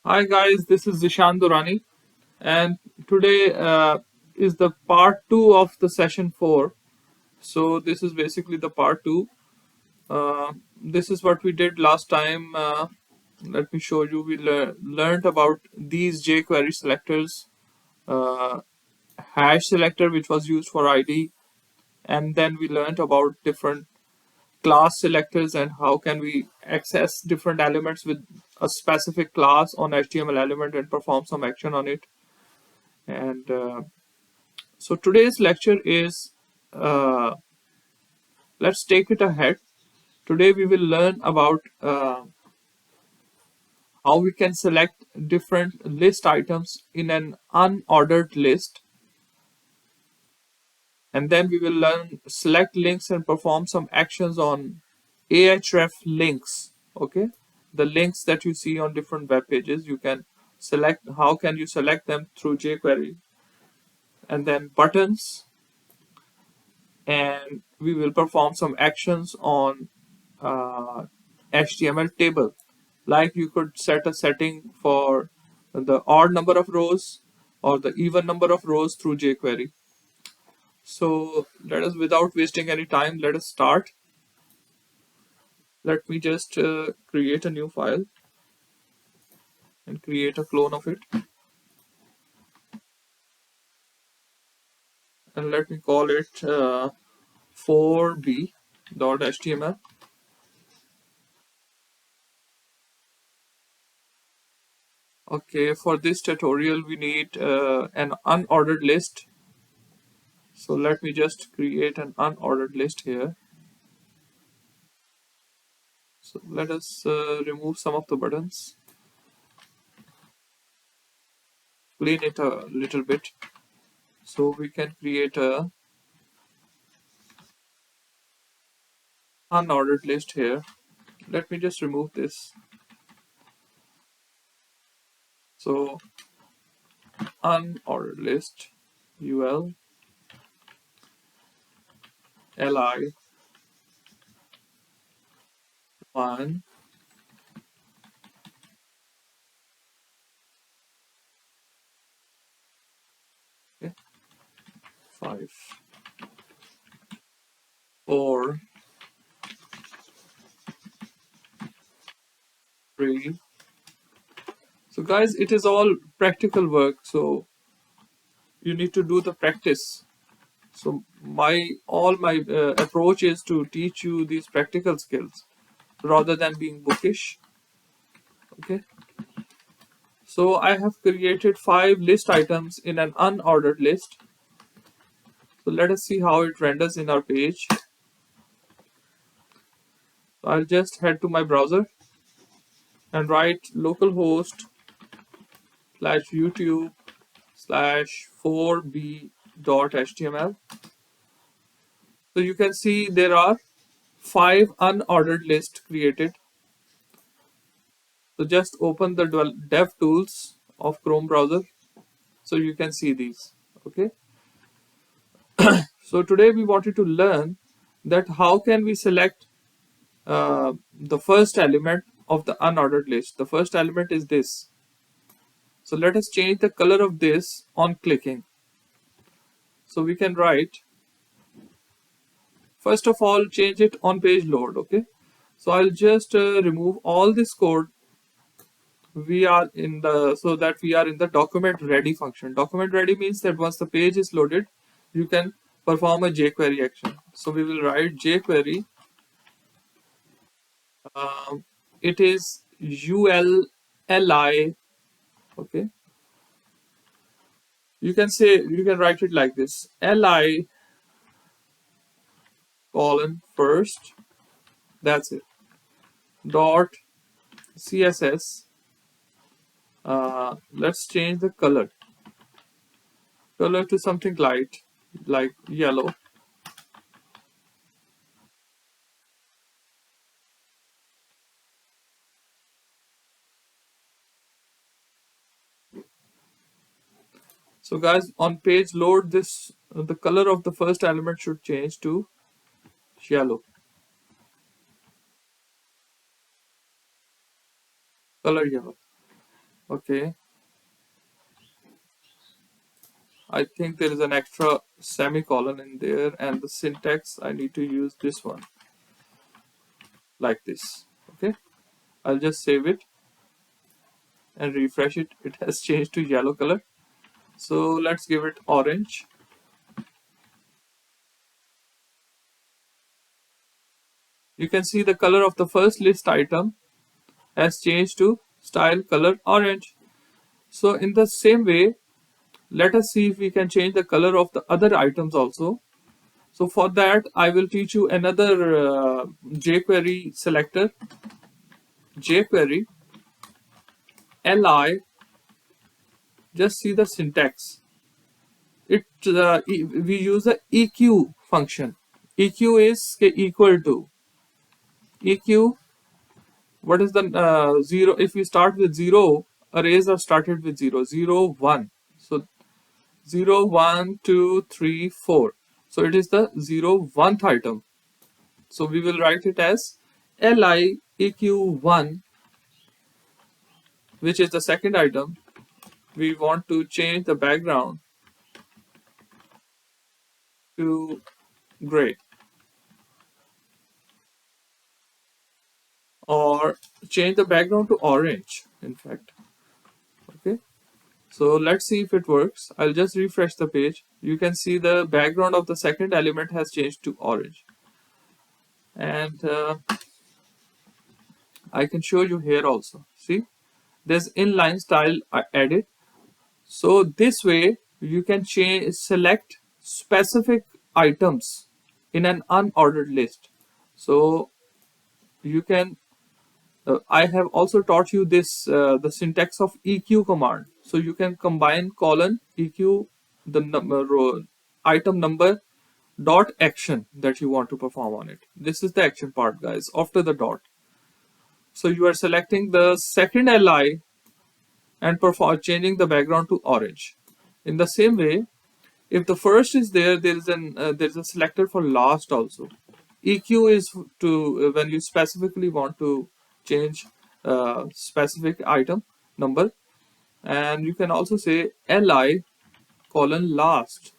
Hi guys, this is Zishan Durrani, and today is the part 2 of the session 4. So this is basically the part 2. This is what we did last time. Let me show you. We learned about these jQuery selectors, uh, hash selector which was used for ID, and then we learned about different class selectors and how can we access different elements with a specific class on HTML element and perform some action on it. And so today's lecture is, uh, let's take it ahead. Today we will learn about how we can select different list items in an unordered list. And then we will learn select links and perform some actions on ahref links. Okay, the links that you see on different web pages, you can select. How can you select them through jQuery? And then buttons, and we will perform some actions on HTML table. Like you could set a setting for the odd number of rows or the even number of rows through jQuery. So let us, without wasting any time, let us start. Let me just create a new file and create a clone of it. And let me call it 4b.html. Okay, for this tutorial, we need an unordered list. So let me just create an unordered list here. So let us remove some of the buttons, clean it a little bit, so we can create a unordered list here. Let me just remove this. So unordered list, ul li 1, okay, 5, 4, 3. So guys, it is all practical work, so you need to do the practice. So my approach is to teach you these practical skills rather than being bookish. Okay. So I have created 5 list items in an unordered list. So let us see how it renders in our page. So I'll just head to my browser and write localhost /YouTube /4b.html. So you can see there are 5 unordered lists created. So just open the dev tools of Chrome browser so you can see these. Okay. So today we wanted to learn that how can we select the first element of the unordered list. The first element is this. So let us change the color of this on clicking. So we can write, first of all, change it on page load. Okay. So I'll just remove all this code. We are in the, so that we are in the document ready function. Document ready means that once the page is loaded, you can perform a jQuery action. So we will write jQuery. It is ULLI. Okay. You can say, you can write it like this: li colon first. That's it. Dot css. Let's change the color to something light, like yellow. So guys, on page load, this the color of the first element should change to yellow. Color yellow. Okay, I think there is an extra semicolon in there, and the syntax I need to use this one like this. Okay, I'll just save it and refresh it. It has changed to yellow color. So let's give it orange. You can see the color of the first list item has changed to style color orange. So in the same way, let us see if we can change the color of the other items also. So for that, I will teach you another jQuery selector, jQuery li. Just see the syntax. We use the eq function. Eq is equal to eq. What is the zero? If we start with zero, arrays are started with zero, 0, 1. So 0, 1, 2, 3, 4. So it is the 0th item. So we will write it as li eq1, which is the second item. We want to change the background to gray, or change the background to orange, in fact. Okay. So let's see if it works. I'll just refresh the page. You can see the background of the second element has changed to orange. And I can show you here also. See, there's inline style added. So this way you can select specific items in an unordered list. So you can I have also taught you this the syntax of eq command. So you can combine colon eq the item number dot action that you want to perform on it. This is the action part, guys, after the dot. So you are selecting the second li and changing the background to orange. In the same way, if the first is there, there's a selector for last also. EQ is to when you specifically want to change specific item number, and you can also say li colon last.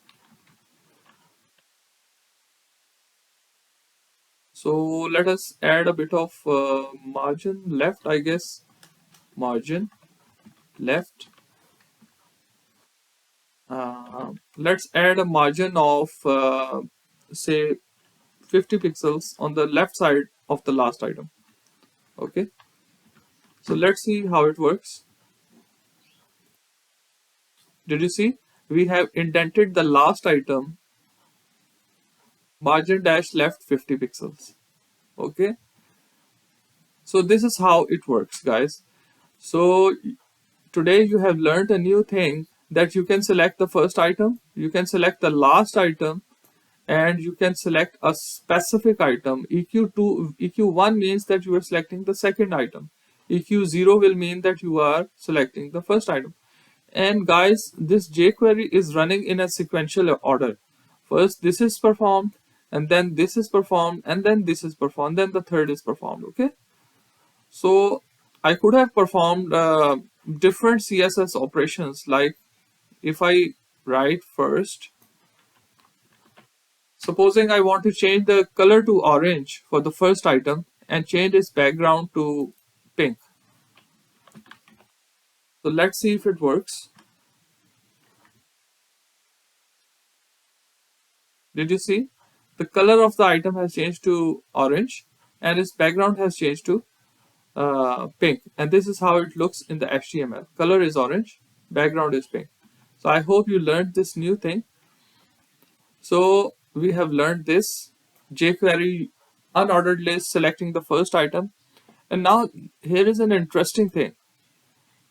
So let us add a bit of margin left, I guess. Margin left. Let's add a margin of say 50 pixels on the left side of the last item. Okay, so let's see how it works. Did you see? We have indented the last item, margin dash left 50 pixels. Okay, so this is how it works, guys. So today you have learned a new thing, that you can select the first item, you can select the last item, and you can select a specific item. EQ2, EQ1 means that you are selecting the second item. EQ0 will mean that you are selecting the first item. And guys, this jQuery is running in a sequential order. First this is performed, and then this is performed, and then this is performed, then the third is performed. Okay, so I could have performed different CSS operations, like if I write first, supposing I want to change the color to orange for the first item and change its background to pink. So let's see if it works. Did you see? The color of the item has changed to orange and its background has changed to pink. And this is how it looks in the HTML. Color is orange, background is pink. So I hope you learned this new thing. So we have learned this jQuery unordered list, selecting the first item. And now here is an interesting thing,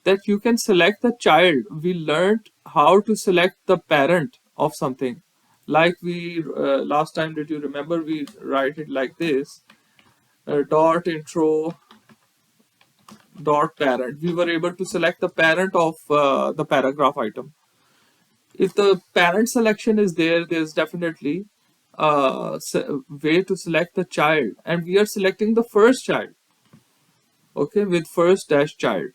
that you can select the child. We learned how to select the parent of something. Like we last time, did you remember, we write it like this, dot intro dot parent. We were able to select the parent of the paragraph item. If the parent selection is there, there's definitely a way to select the child, and we are selecting the first child. Okay, with first dash child.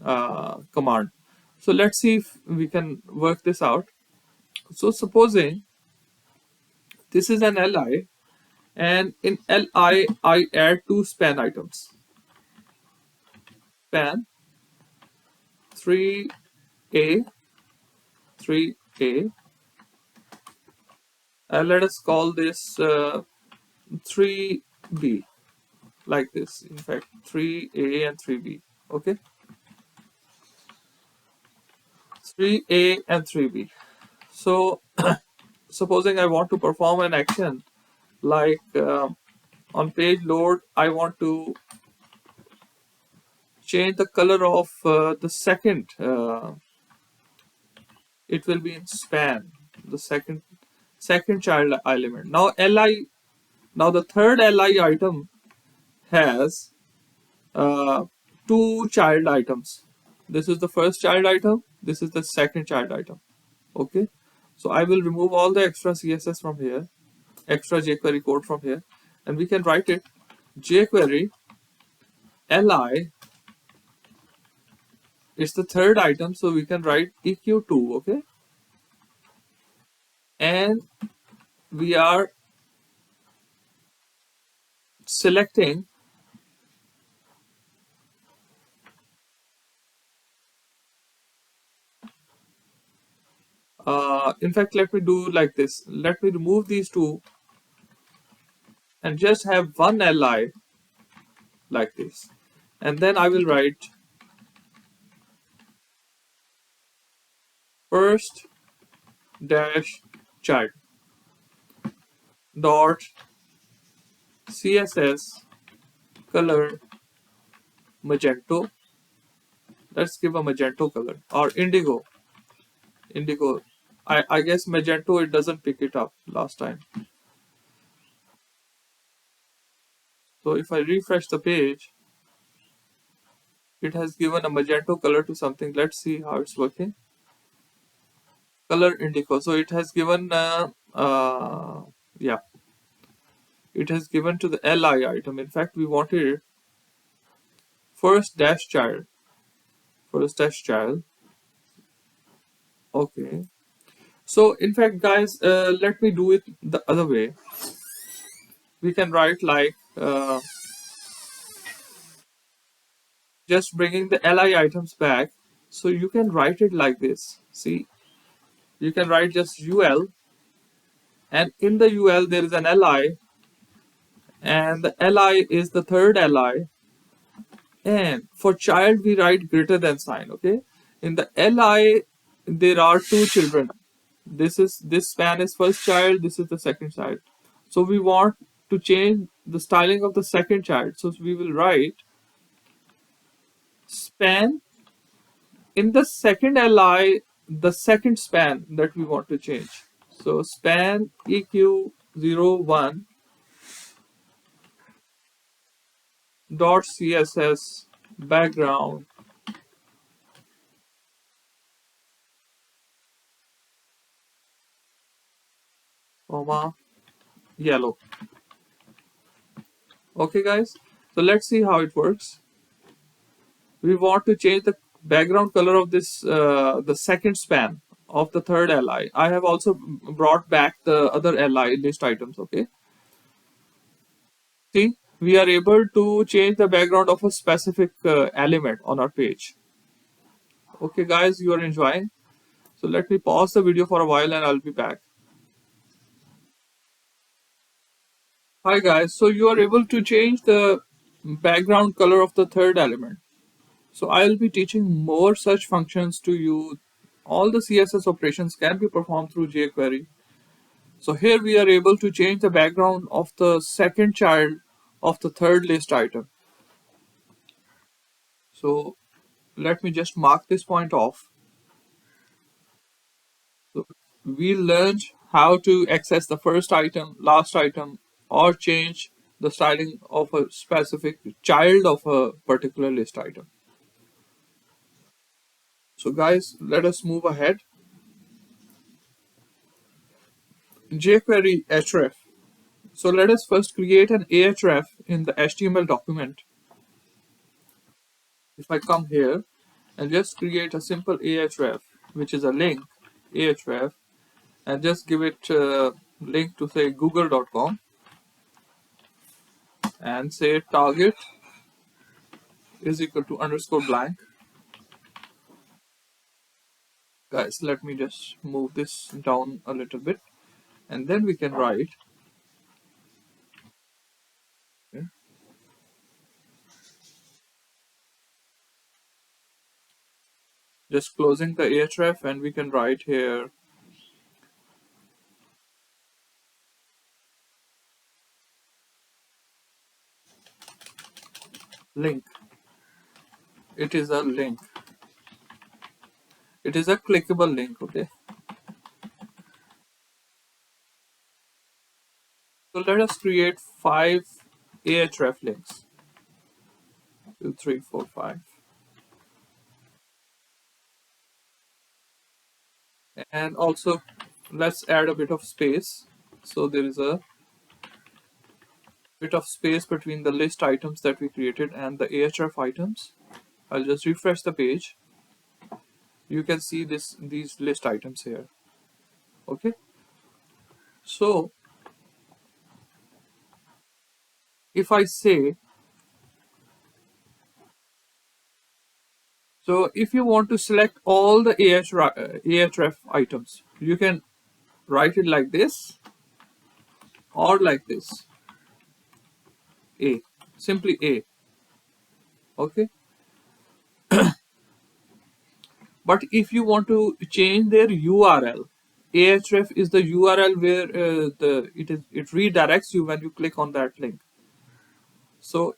command. So let's see if we can work this out. So supposing this is an li, and in li I add two span items, span 3a, 3a, let us call this 3b, like this. In fact, 3a and 3b. Okay, 3a and 3b. So supposing I want to perform an action like on page load, I want to change the color of the second. It will be in span, the second child element. Now li, now the third li item has uh, two child items. This is the first child item. This is the second child item. Okay, so I will remove all the extra CSS from here, extra jQuery code from here, and we can write it jQuery li. It's the third item, so we can write eq2. Okay, and we are selecting in fact, let me do like this. Let me remove these two and just have one li like this. And then I will write first dash child dot css color magento. Let's give a magento color, or indigo. I guess magento, it doesn't pick it up last time. So if I refresh the page, it has given a magento color to something. Let's see how it's working. Color indigo. So it has given yeah, it has given to the li item. In fact, we wanted first dash child. First dash child. Okay. So in fact, guys, let me do it the other way. We can write like just bringing the li items back. So you can write it like this. See, you can write just ul, and in the ul there is an li, and the li is the third li, and for child we write greater than sign. Okay, in the li there are two children. This span is first child, this is the second child. So we want to change the styling of the second child, so we will write span in the second li, the second span that we want to change. So span eq01 dot css background comma yellow. Okay, guys, so let's see how it works. We want to change the background color of this the second span of the third li. I have also brought back the other li list items. Okay, see, we are able to change the background of a specific element on our page. Okay, guys, you are enjoying. So let me pause the video for a while and I'll be back. Hi guys, so you are able to change the background color of the third element. So I'll be teaching more such functions to you. All the CSS operations can be performed through jQuery. So here we are able to change the background of the second child of the third list item. So let me just mark this point off. So we learned how to access the first item, last item, or change the styling of a specific child of a particular list item. So guys, let us move ahead. jQuery href. So let us first create an ahref in the HTML document. If I come here and just create a simple href, which is a link href, and just give it a link to say google.com and say target is equal to underscore blank. Guys, let me just move this down a little bit, and then we can write. Okay. Just closing the href, and we can write here link. It is a link. It is a clickable link. Okay. So let us create 5 ahref links. 2, 3, 4, 5. And also, let's add a bit of space. So there is a bit of space between the list items that we created and the ahref items. I'll just refresh the page. You can see these list items here. Okay. So if I say, so if you want to select all the ahref items, you can write it like this or like this. A, simply A. Okay. But if you want to change their URL, ahref is the URL where it redirects you when you click on that link. So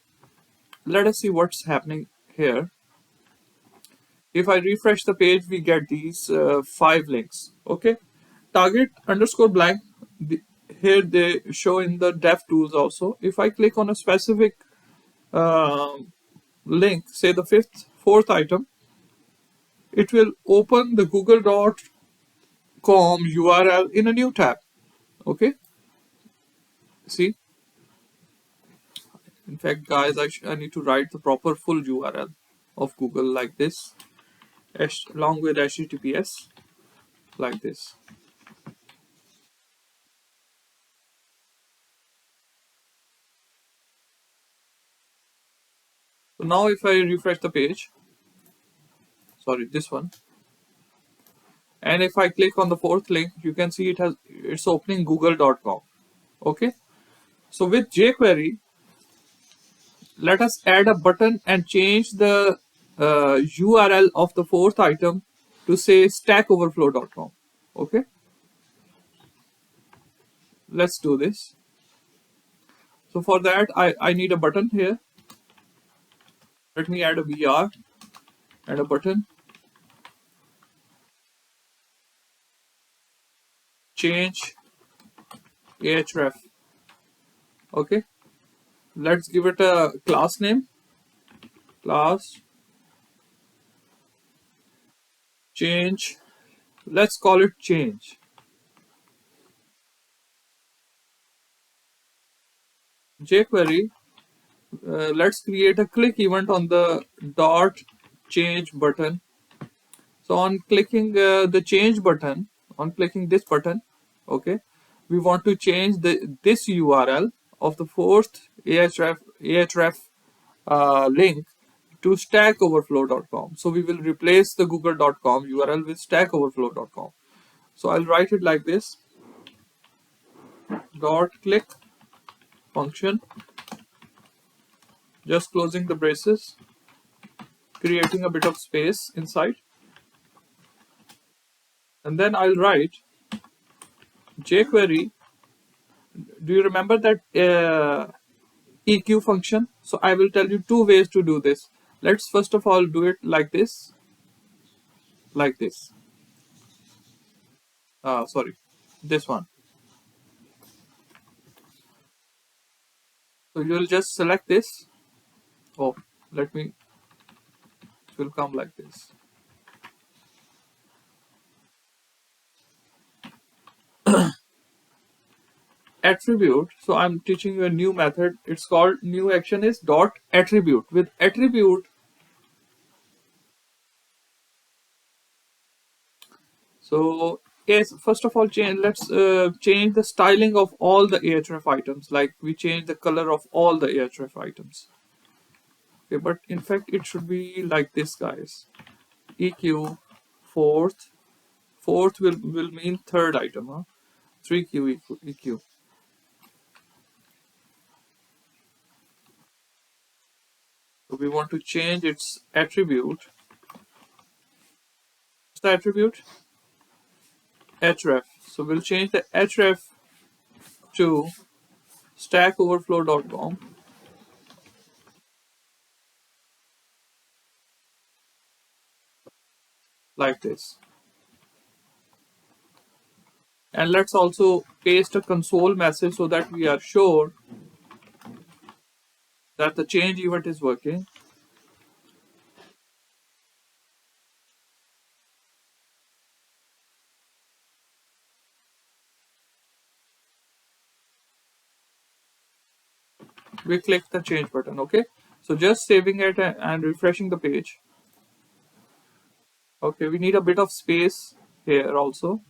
let us see what's happening here. If I refresh the page, we get these 5 links. Okay, target underscore blank. Here they show in the dev tools also. If I click on a specific link, say the fourth item, it will open the google.com URL in a new tab. Okay, see, in fact, guys, I need to write the proper full URL of Google like this, along with HTTPS, like this. So now if I refresh the page, sorry, this one, and if I click on the fourth link, you can see it's opening google.com. Okay, so with jQuery, let us add a button and change the URL of the fourth item to say stackoverflow.com. Okay, let's do this. So for that, I need a button here. Let me add a VR and a button. Change ahref. Okay, let's give it a class name. Class change. Let's call it change. jQuery. Let's create a click event on the dot change button. So on clicking the change button, on clicking this button, okay, we want to change this URL of the fourth ahref link to stackoverflow.com. So we will replace the google.com URL with stackoverflow.com. So I'll write it like this: dot click function, just closing the braces, creating a bit of space inside, and then I'll write jQuery. Do you remember that EQ function? So I will tell you 2 ways to do this. Let's first of all do it like this, like this. Sorry, this one. So you will just select this. Oh, let me. It will come like this. Attribute. So I'm teaching you a new method. It's called new action is dot attribute. With attribute, So yes, first of all, let's change the styling of all the href items. Like we change the color of all the href items. Okay, but in fact it should be like this, guys. EQ fourth. Fourth will mean third item, huh? 3Q EQ. So we want to change its attribute. What's the attribute? href. So we'll change the href to stackoverflow.com, like this. And let's also paste a console message so that we are sure that the change event is working. We click the change button. Okay, so just saving it and refreshing the page. Okay, we need a bit of space here also,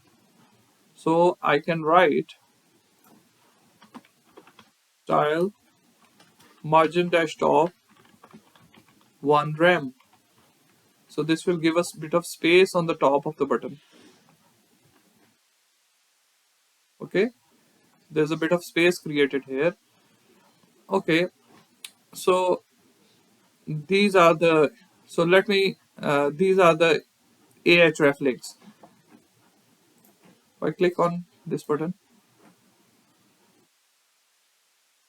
so I can write style margin dash top 1 rem. So this will give us a bit of space on the top of the button. Okay, there's a bit of space created here. Okay, so these are the these are the ahref links. If I click on this button,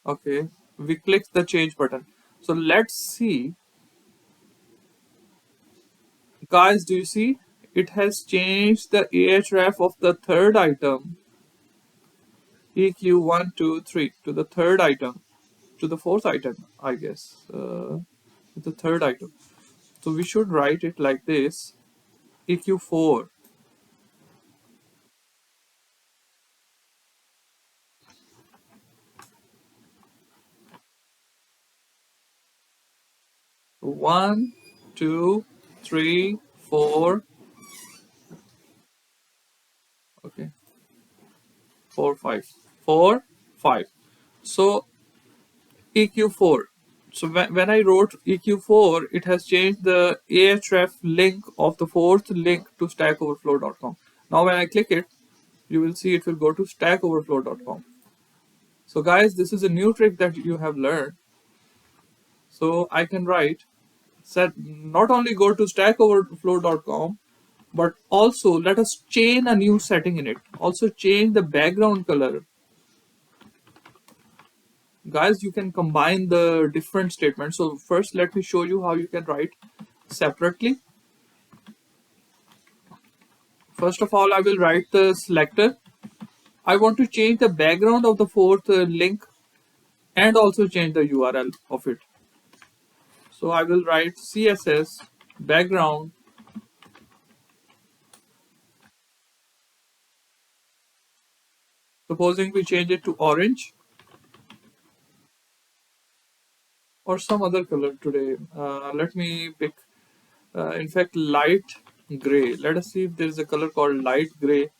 okay, we click the change button. So let's see, guys, do you see it has changed the ahref of the third item EQ123 to the third item, to the fourth item, I guess, the third item. So we should write it like this: EQ4. One, two, three, four. Okay, four, five, four, five. So EQ4. So when I wrote EQ4, it has changed the ahref link of the fourth link to stackoverflow.com. Now when I click it, you will see it will go to stackoverflow.com. So guys, this is a new trick that you have learned. So I can write, set not only go to stackoverflow.com, but also let us chain a new setting in it. Also change the background color. Guys, you can combine the different statements. So first let me show you how you can write separately. First of all, I will write the selector. I want to change the background of the fourth link and also change the URL of it. So I will write CSS background. Supposing we change it to orange or some other color today. Let me pick, in fact, light gray. Let us see if there is a color called light gray.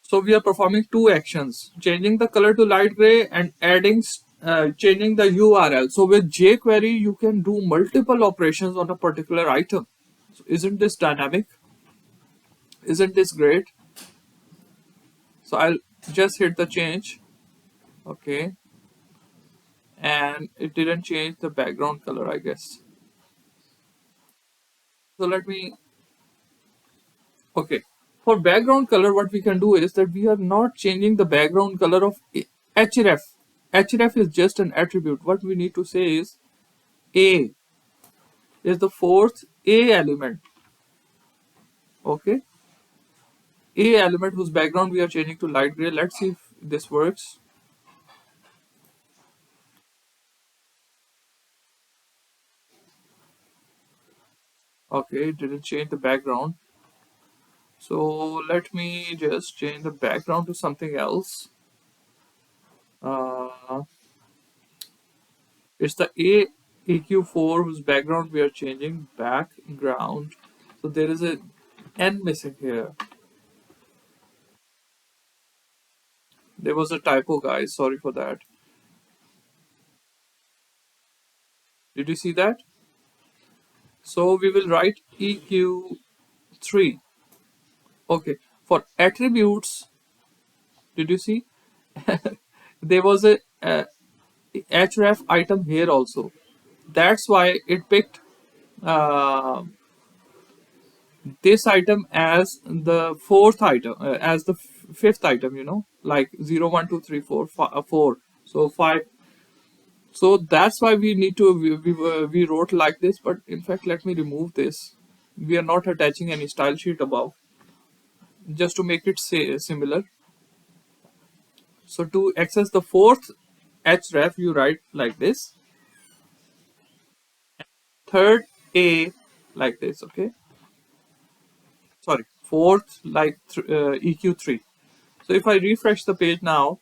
So we are performing two actions: changing the color to light gray and changing the URL. So with jQuery, you can do multiple operations on a particular item. So isn't this dynamic? Isn't this great? So I'll just hit the change. Okay. And it didn't change the background color, I guess. So let me, okay. For background color, what we can do is that we are not changing the background color of href. Href is just an attribute. What we need to say is A is the fourth A element. Okay. A element whose background we are changing to light gray. Let's see if this works. Okay, it didn't change the background. So let me just change the background to something else. It's the AEQ4 whose background we are changing. Background. So there is a N missing here. There was a typo, guys. Sorry for that. Did you see that? So we will write EQ3. Okay. For attributes, did you see? There was a href item here also. That's why it picked uh, this item as the fourth item, as the fifth item, like 0, 1, 2, 3, 4, 4. So 5. So that's why we need to, we wrote like this, but in fact, let me remove this. We are not attaching any style sheet above, just to make it say similar. So to access the fourth href, you write like this. Third A like this, okay? Sorry, fourth like EQ3. So if I refresh the page now,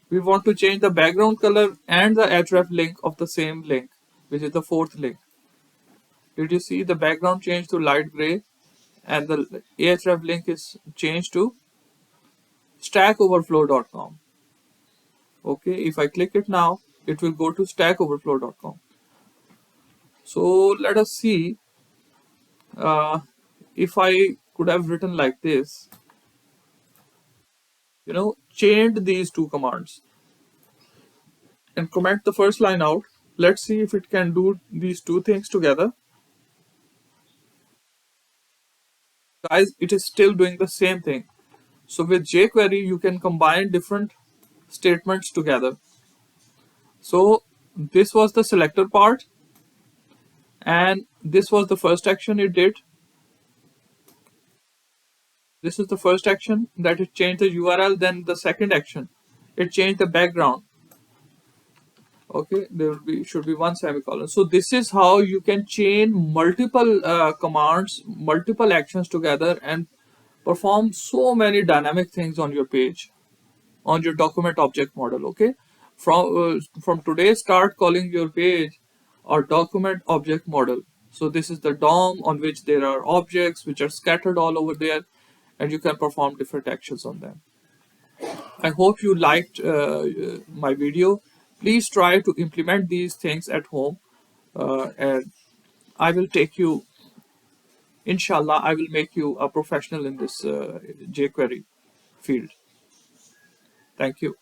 we want to change the background color and the href link of the same link, which is the fourth link. Did you see the background change to light gray and the href link is changed to stackoverflow.com? Okay, if I click it now, it will go to stackoverflow.com. So let us see if I could have written like this, chained these two commands and comment the first line out. Let's see if it can do these two things together. Guys, it is still doing the same thing. So with jQuery, you can combine different statements together. So this was the selector part, and this was the first action it did. This is the first action that it changed the URL. Then the second action, it changed the background. Okay, there should be one semicolon. So this is how you can chain multiple commands, multiple actions together, and perform so many dynamic things on your page, on your document object model. Okay, from today, start calling your page or document object model. So this is the DOM on which there are objects which are scattered all over there, and you can perform different actions on them. I hope you liked my video. Please try to implement these things at home, and I will take you, inshallah, I will make you a professional in this jQuery field. Thank you.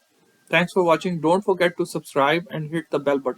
Thanks for watching. Don't forget to subscribe and hit the bell button.